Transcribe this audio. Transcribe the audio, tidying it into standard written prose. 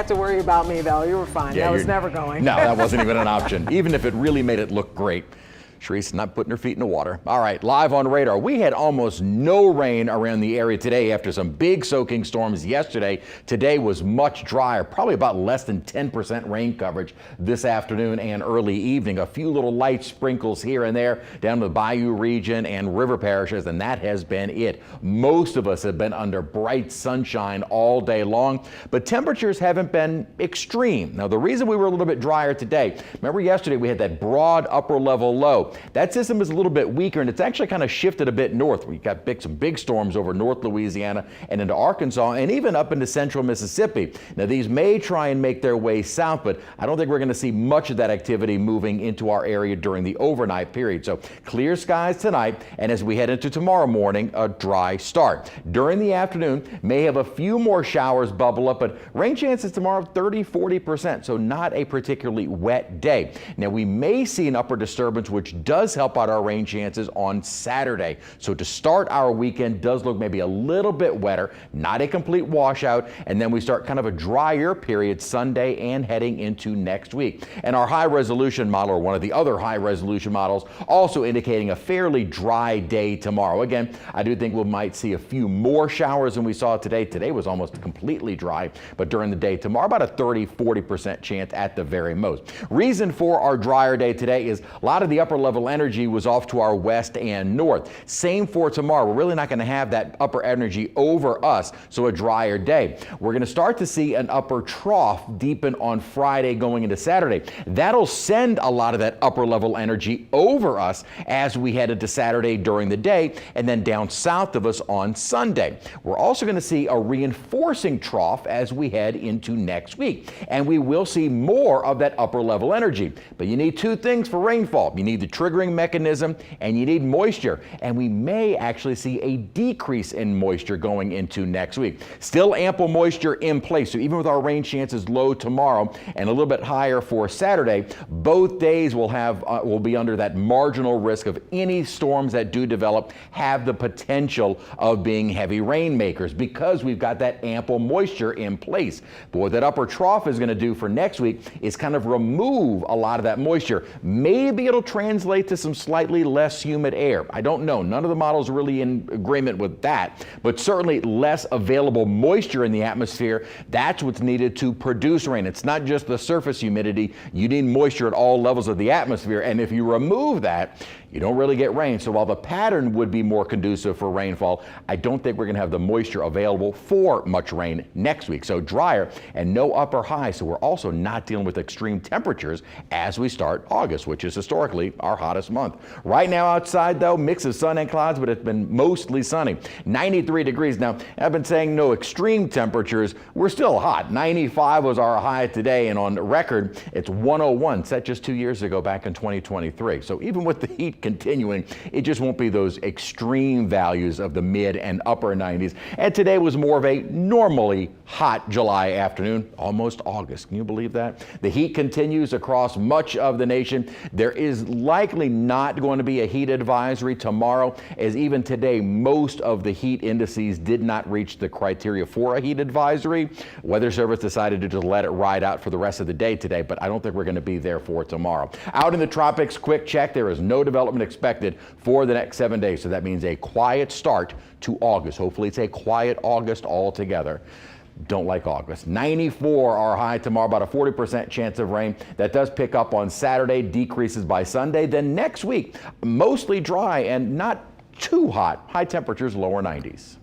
Have to worry about me though. You were fine. Yeah, that was never going. No, that wasn't even an option, even if it really made it look great. Sharice's not putting her feet in the water. All right, live on radar. We had almost no rain around the area today after some big soaking storms yesterday. Today was much drier, probably about less than 10% rain coverage this afternoon and early evening. A few little light sprinkles here and there down to the Bayou region and river parishes, and that has been it. Most of us have been under bright sunshine all day long, but temperatures haven't been extreme. Now, the reason we were a little bit drier today, remember yesterday we had that broad upper level low. That system is a little bit weaker, and it's actually kind of shifted a bit north. We've got some big storms over North Louisiana and into Arkansas and even up into central Mississippi. Now, these may try and make their way south, but I don't think we're going to see much of that activity moving into our area during the overnight period. So clear skies tonight, and as we head into tomorrow morning, a dry start. During the afternoon, may have a few more showers bubble up, but rain chances tomorrow 30–40%, so not a particularly wet day. Now, we may see an upper disturbance, which does help out our rain chances on Saturday. So to start our weekend does look maybe a little bit wetter, not a complete washout, and then we start kind of a drier period Sunday and heading into next week. And our high resolution model, or one of the other high resolution models, also indicating a fairly dry day tomorrow. Again, I do think we might see a few more showers than we saw today. Today was almost completely dry, but during the day tomorrow, about a 30–40% chance at the very most. Reason for our drier day today is a lot of the upper level energy was off to our west and north. Same for tomorrow. We're really not going to have that upper energy over us, so a drier day. We're going to start to see an upper trough deepen on Friday going into Saturday. That'll send a lot of that upper level energy over us as we head into Saturday during the day and then down south of us on Sunday. We're also going to see a reinforcing trough as we head into next week, and we will see more of that upper level energy. But you need two things for rainfall. You need the triggering mechanism and you need moisture, and we may actually see a decrease in moisture going into next week. Still ample moisture in place, so even with our rain chances low tomorrow and a little bit higher for Saturday, both days will be under that marginal risk of any storms that do develop have the potential of being heavy rain makers because we've got that ample moisture in place. But what that upper trough is going to do for next week is kind of remove a lot of that moisture. Maybe it'll translate to some slightly less humid air. I don't know. None of the models are really in agreement with that, but certainly less available moisture in the atmosphere. That's what's needed to produce rain. It's not just the surface humidity. You need moisture at all levels of the atmosphere, and if you remove that, you don't really get rain. So while the pattern would be more conducive for rainfall, I don't think we're going to have the moisture available for much rain next week. So drier and no upper high. So we're also not dealing with extreme temperatures as we start August, which is historically our hottest month. Right now outside though, mix of sun and clouds, but it's been mostly sunny. 93 degrees. Now, I've been saying no extreme temperatures. We're still hot. 95 was our high today, and on record, it's 101, set just 2 years ago back in 2023. So even with the heat continuing, it just won't be those extreme values of the mid and upper 90s. And today was more of a normally hot July afternoon, almost August. Can you believe that? The heat continues across much of the nation. There is likely not going to be a heat advisory tomorrow, as even today, most of the heat indices did not reach the criteria for a heat advisory. Weather Service decided to just let it ride out for the rest of the day today, but I don't think we're going to be there for tomorrow. Out in the tropics, quick check, there is no development expected for the next 7 days. So that means a quiet start to August. Hopefully it's a quiet August altogether. Don't like August. 94 our high tomorrow, about a 40% chance of rain. That does pick up on Saturday, decreases by Sunday. Then next week, mostly dry and not too hot. High temperatures, lower 90s.